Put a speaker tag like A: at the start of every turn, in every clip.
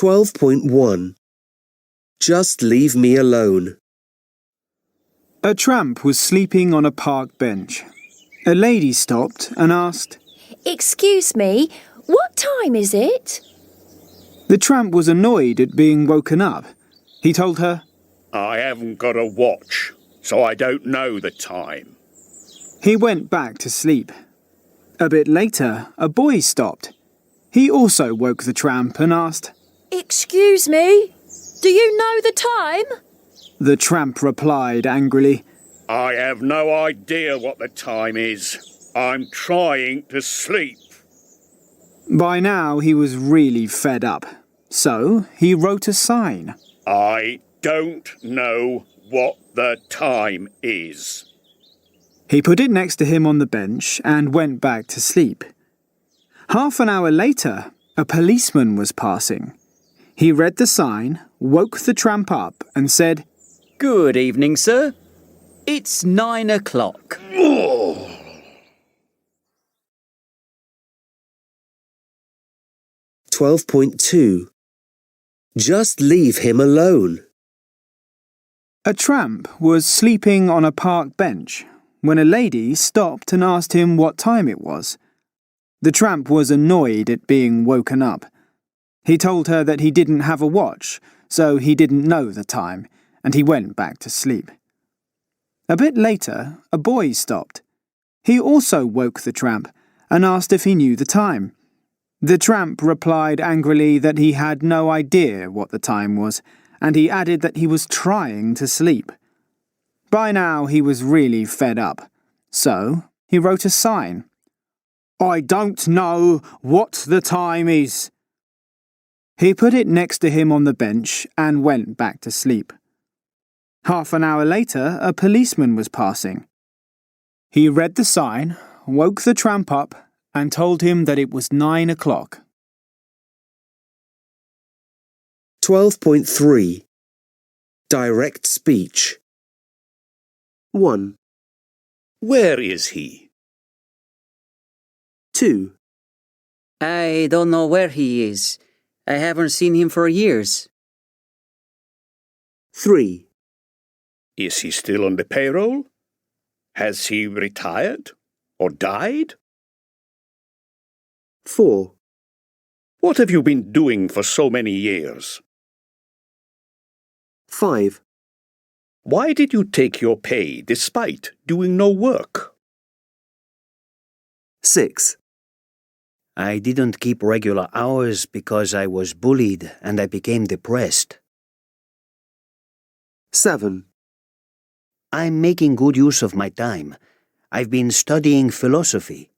A: 12.1 Just leave me alone.
B: A tramp was sleeping on a park bench. A lady stopped and asked,
C: "Excuse me, what time is it?"
B: The tramp was annoyed at being woken up. He told her,
D: I haven't got a watch, so I don't know the time.
B: He went back to sleep. A bit later, a boy stopped. He also woke the tramp and asked,
C: "Excuse me, do you know the time?"
B: The tramp replied angrily,
D: I have no idea what the time is. I'm trying to sleep.
B: By now he was really fed up, so he wrote a sign.
D: I don't know what the time is.
B: He put it next to him on the bench and went back to sleep. Half an hour later, a policeman was passing. He read the sign, woke the tramp up and said,
E: Good evening, sir. It's 9 o'clock.
A: 12.2 Just leave him alone.
B: A tramp was sleeping on a park bench when a lady stopped and asked him what time it was. The tramp was annoyed at being woken up. He told her that he didn't have a watch, so he didn't know the time, and he went back to sleep. A bit later, a boy stopped. He also woke the tramp and asked if he knew the time. The tramp replied angrily that he had no idea what the time was, and he added that he was trying to sleep. By now he was really fed up, so he wrote a sign. I don't know what the time is. He put it next to him on the bench and went back to sleep. Half an hour later, a policeman was passing. He read the sign, woke the tramp up, and told him that it was 9 o'clock.
A: 12.3 Direct speech. 1,
D: Where is he?
A: 2,
E: I don't know where he is. I haven't seen him for years.
A: 3,
D: Is he still on the payroll? Has he retired or died?
A: 4,
D: What have you been doing for so many years?
A: 5,
D: Why did you take your pay despite doing no work?
A: 6,
F: I didn't keep regular hours because I was bullied and I became depressed.
A: 7,
F: I'm making good use of my time. I've been studying philosophy.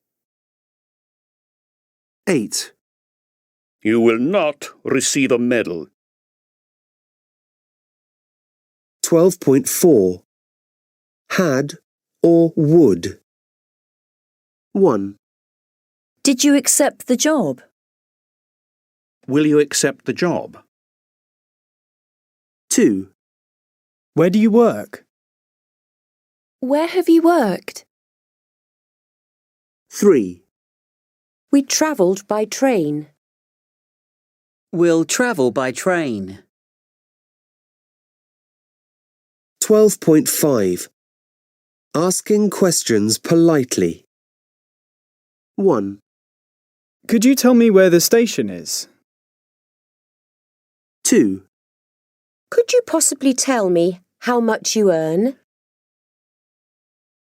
A: 8,
D: You will not receive a medal.
A: 12.4 Had or would. 1,
C: Did you accept the job?
D: Will you accept the job?
A: 2,
B: Where do you work?
C: Where have you worked?
A: 3,
C: We travelled by train.
E: We'll travel by train.
A: 12.5 Asking questions politely. 1,
B: Could you tell me where the station is?
A: 2,
C: Could you possibly tell me how much you earn?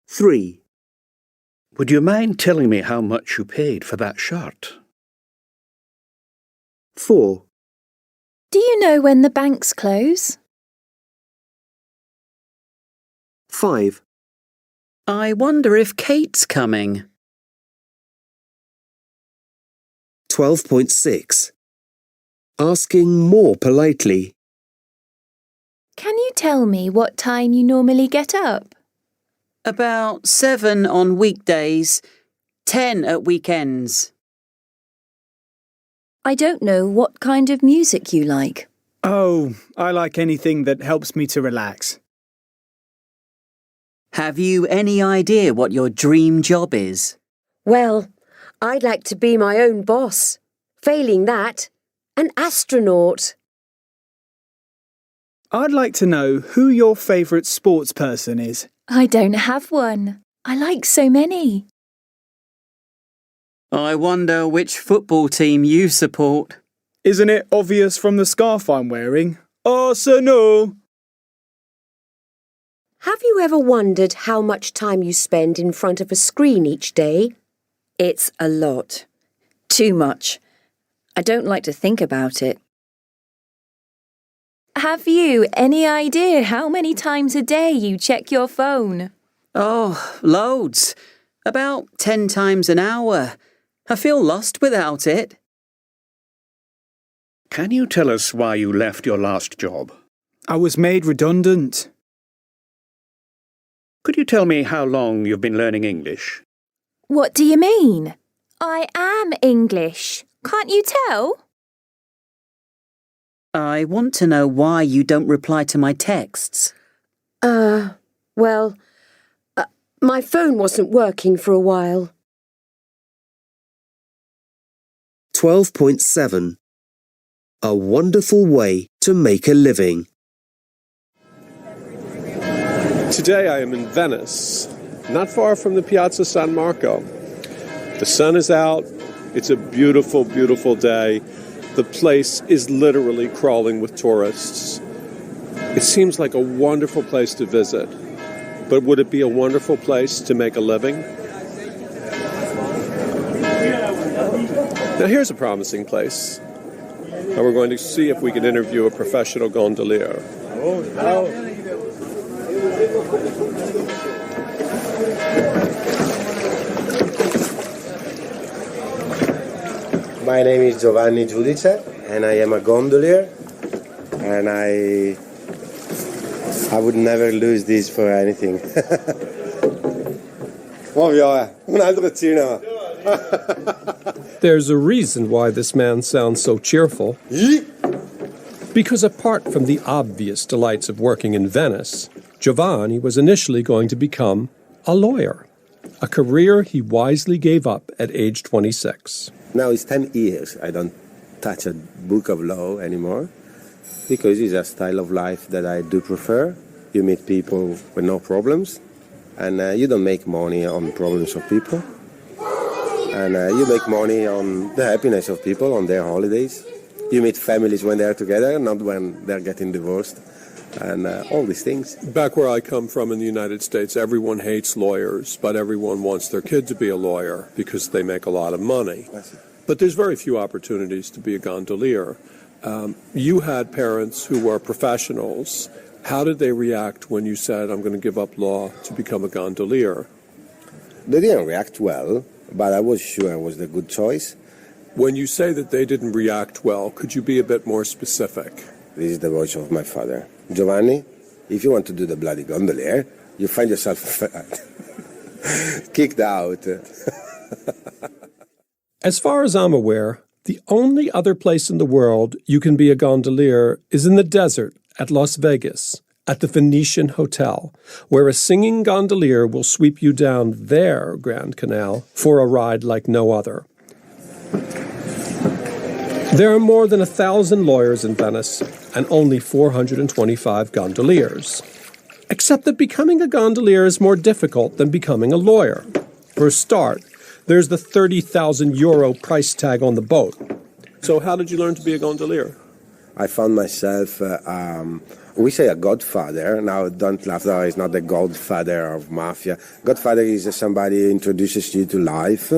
A: 3,
D: Would you mind telling me how much you paid for that shirt?
A: 4,
C: Do you know when the banks close?
A: 5,
E: I wonder if Kate's coming.
A: 12.6 Asking more politely.
C: Can you tell me what time you normally get up?
E: About 7 on weekdays, 10 at weekends.
C: I don't know what kind of music you like.
B: Oh, I like anything that helps me to relax.
E: Have you any idea what your dream job is?
G: Well, I'd like to be my own boss. Failing that, An astronaut.
B: I'd like to know who your favourite sports person is.
C: I don't have one. I like so many.
E: I wonder which football team you support.
B: Isn't it obvious from the scarf I'm wearing? Arsenal!
G: Have you ever wondered how much time you spend in front of a screen each day?
H: It's a lot. Too much. I don't like to think about it.
C: Have you any idea how many times a day you check your phone?
E: Oh, loads. About 10 times an hour. I feel lost without it.
D: Can you tell us why you left your last job?
B: I was made redundant.
D: Could you tell me how long you've been learning English?
C: What do you mean? I am English. Can't you tell?
E: I want to know why you don't reply to my texts.
G: Well, my phone wasn't working for a while.
A: 12.7. A wonderful way to make a living.
I: Today I am in Venice, not far from the Piazza San Marco. The sun is out. It's a beautiful, beautiful day. The place is literally crawling with tourists. It seems like a wonderful place to visit. But would it be a wonderful place to make a living? Now here's a promising place. And we're going to see if we can interview a professional gondolier.
J: My name is Giovanni Giudice, and I am a gondolier, and I would never lose this for anything.
I: There's a reason why this man sounds so cheerful. Because apart from the obvious delights of working in Venice, Giovanni was initially going to become a lawyer, a career he wisely gave up at age 26.
J: Now it's 10 years I don't touch a book of law anymore, because it's a style of life that I do prefer. You meet people with no problems, and you don't make money on problems of people. And you make money on the happiness of people, on their holidays. You meet families when they're together, not when they're getting divorced, and all these things.
I: Back where I come from in the United States, everyone hates lawyers, but everyone wants their kid to be a lawyer because they make a lot of money. But there's very few opportunities to be a gondolier. You had parents who were professionals. How did they react when you said, I'm going to give up law to become a gondolier?
J: They didn't react well, but I was sure it was the good choice.
I: When you say that they didn't react well, could you be a bit more specific?
J: This is the voice of my father. Giovanni, if you want to do the bloody gondolier, you find yourself kicked out.
I: As far as I'm aware, the only other place in the world you can be a gondolier is in the desert at Las Vegas, at the Venetian Hotel, where a singing gondolier will sweep you down their Grand Canal for a ride like no other. There are more than 1,000 lawyers in Venice and only 425 gondoliers. Except that becoming a gondolier is more difficult than becoming a lawyer. For a start, there's the €30,000 price tag on the boat. So how did you learn to be a gondolier?
J: I found myself, we say a godfather. Now, don't laugh, that is not the godfather of mafia. Godfather is somebody who introduces you to life.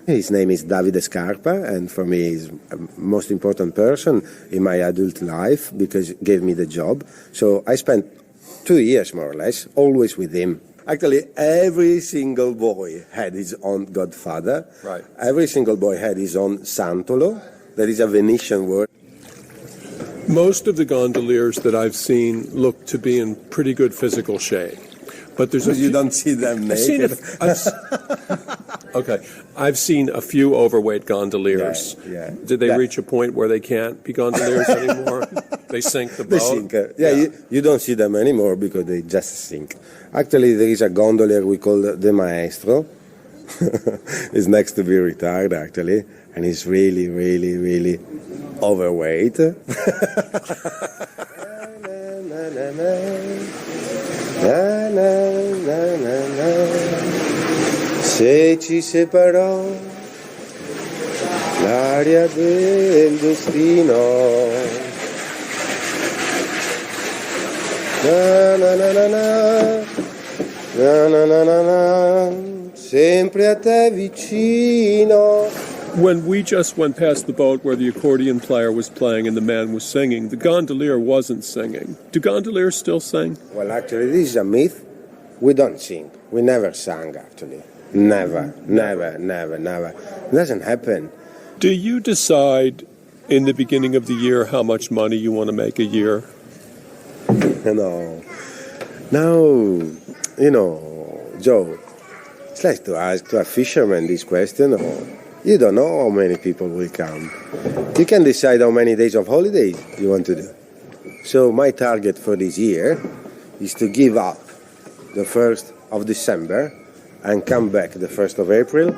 J: His name is Davide Scarpa, and for me he's the most important person in my adult life because he gave me the job. So I spent 2 years, more or less, always with him. Actually, every single boy had his own godfather.
I: Right.
J: Every single boy had his own santolo. That is a Venetian word.
I: Most of the gondoliers that I've seen look to be in pretty good physical shape. But there's
J: you don't see them naked.
I: I've seen a few overweight gondoliers.
J: Yeah.
I: Did they reach a point where they can't be gondoliers anymore? They sink the boat?
J: They sink. You don't see them anymore because they just sink. Actually, there is a gondolier we call the maestro. He's next to be retired, actually. And he's really, really, really overweight. Se ci separò l'aria del destino. Na na na na na, na na na na na, sempre a te vicino.
I: When we just went past the boat where the accordion player was playing and the man was singing, the gondolier wasn't singing. Do gondoliers still sing?
J: Well, actually, this is a myth. We don't sing. We never sang, actually. Never. It doesn't happen.
I: Do you decide in the beginning of the year how much money you want to make a year?
J: No. Now, Joe, it's like to ask to a fisherman this question. You don't know how many people will come. You can decide how many days of holidays you want to do. So my target for this year is to give up the 1st of December and come back the 1st of April,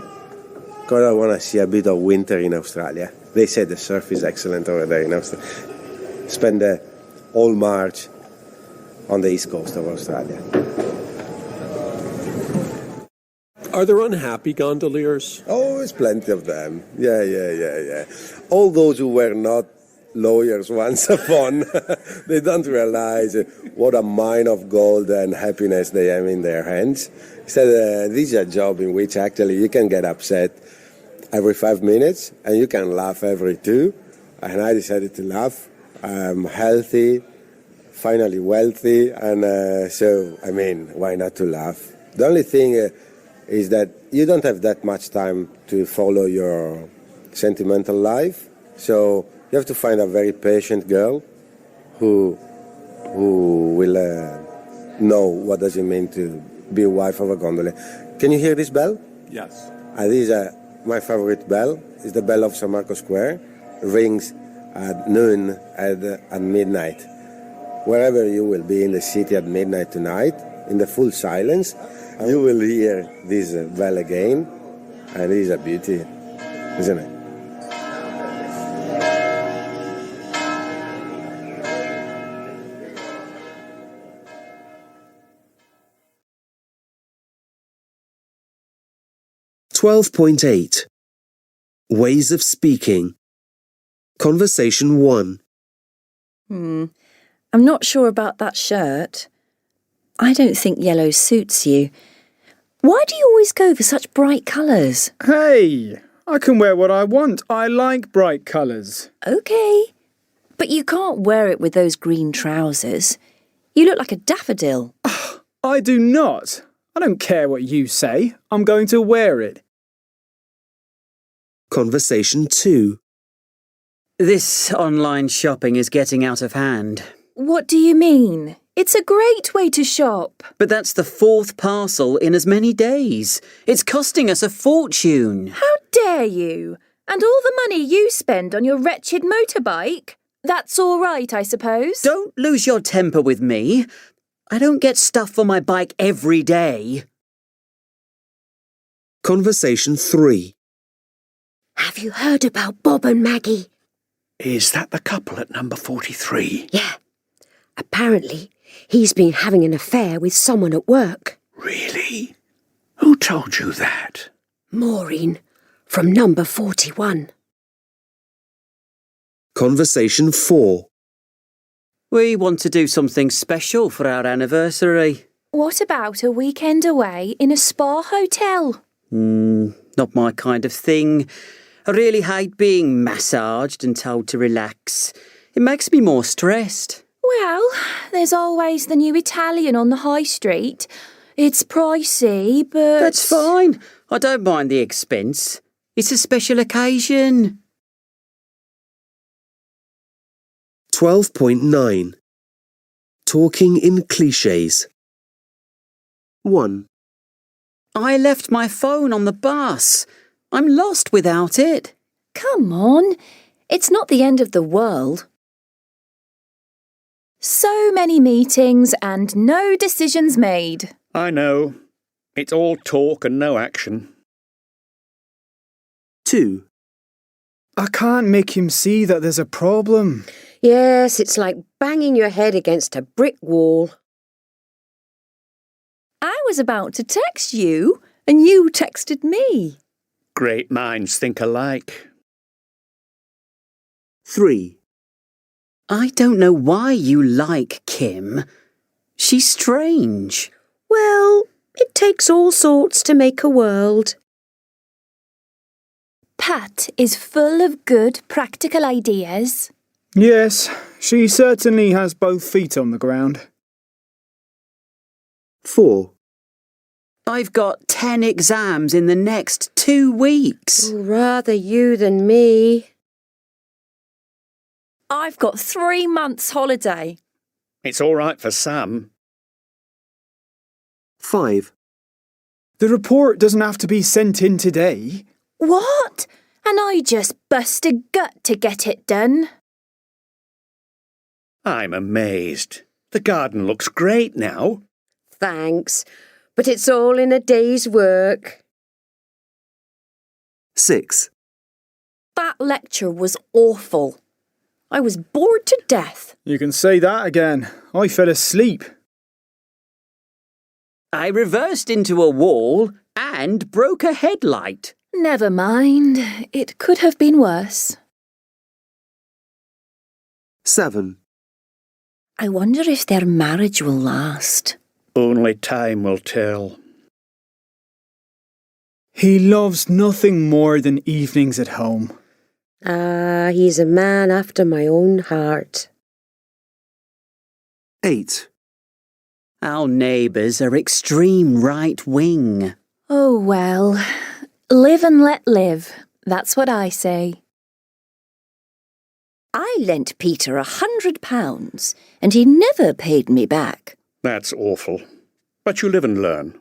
J: because I want to see a bit of winter in Australia. They say the surf is excellent over there in Australia. Spend all March on the east coast of Australia.
I: Are there unhappy gondoliers?
J: Oh, there's plenty of them. Yeah. All those who were not lawyers once upon, they don't realize what a mine of gold and happiness they have in their hands. So this is a job in which actually you can get upset every 5 minutes and you can laugh every 2. And I decided to laugh. I'm healthy, finally wealthy, and why not to laugh? The only thing is that you don't have that much time to follow your sentimental life, so you have to find a very patient girl who will know what does it mean to be a wife of a gondolier. Can you hear this bell?
I: Yes.
J: This is my favorite bell. It's the bell of San Marco Square. It rings at noon at midnight. Wherever you will be in the city at midnight tonight, in the full silence, you will hear this bell again, and it is a beauty, isn't it?
A: .8 Ways of speaking. Conversation 1.
H: I'm not sure about that shirt. I don't think yellow suits you. Why do you always go for such bright colours?
B: Hey, I can wear what I want. I like bright colours.
H: OK. But you can't wear it with those green trousers. You look like a daffodil.
B: I do not. I don't care what you say. I'm going to wear it.
A: Conversation 2.
E: This online shopping is getting out of hand.
C: What do you mean? It's a great way to shop.
E: But that's the 4th parcel in as many days. It's costing us a fortune.
C: How dare you? And all the money you spend on your wretched motorbike? That's all right, I suppose.
E: Don't lose your temper with me. I don't get stuff for my bike every day.
A: Conversation 3.
G: Have you heard about Bob and Maggie?
D: Is that the couple at number 43?
G: Yeah. Apparently, he's been having an affair with someone at work.
D: Really? Who told you that?
G: Maureen, from number 41.
A: Conversation 4.
E: We want to do something special for our anniversary.
C: What about a weekend away in a spa hotel?
E: Not my kind of thing. I really hate being massaged and told to relax. It makes me more stressed.
C: Well, there's always the new Italian on the high street. It's pricey, but...
E: That's fine. I don't mind the expense. It's a special occasion.
A: 12.9 Talking in clichés. 1.
E: I left my phone on the bus. I'm lost without it.
C: Come on, it's not the end of the world. So many meetings and no decisions made.
D: I know. It's all talk and no action.
A: 2.
B: I can't make him see that there's a problem.
G: Yes, it's like banging your head against a brick wall.
H: I was about to text you, and you texted me.
D: Great minds think alike.
A: 3.
E: I don't know why you like Kim. She's strange.
G: Well, it takes all sorts to make a world.
C: Pat is full of good practical ideas.
B: Yes, she certainly has both feet on the ground.
A: 4.
E: I've got 10 exams in the next 2 weeks.
G: Rather you than me.
H: I've got 3 months holiday.
D: It's all right for Sam.
A: 5.
B: The report doesn't have to be sent in today.
C: What? And I just bust a gut to get it done.
D: I'm amazed. The garden looks great now.
G: Thanks, but it's all in a day's work.
A: 6.
H: That lecture was awful. I was bored to death.
B: You can say that again. I fell asleep.
E: I reversed into a wall and broke a headlight.
C: Never mind. It could have been worse.
A: 7.
H: I wonder if their marriage will last.
D: Only time will tell.
B: He loves nothing more than evenings at home.
G: Ah, he's a man after my own heart.
A: 8.
E: Our neighbours are extreme right-wing.
C: Oh well. Live and let live. That's what I say.
H: I lent Peter £100 and he never paid me back.
D: That's awful. But you live and learn.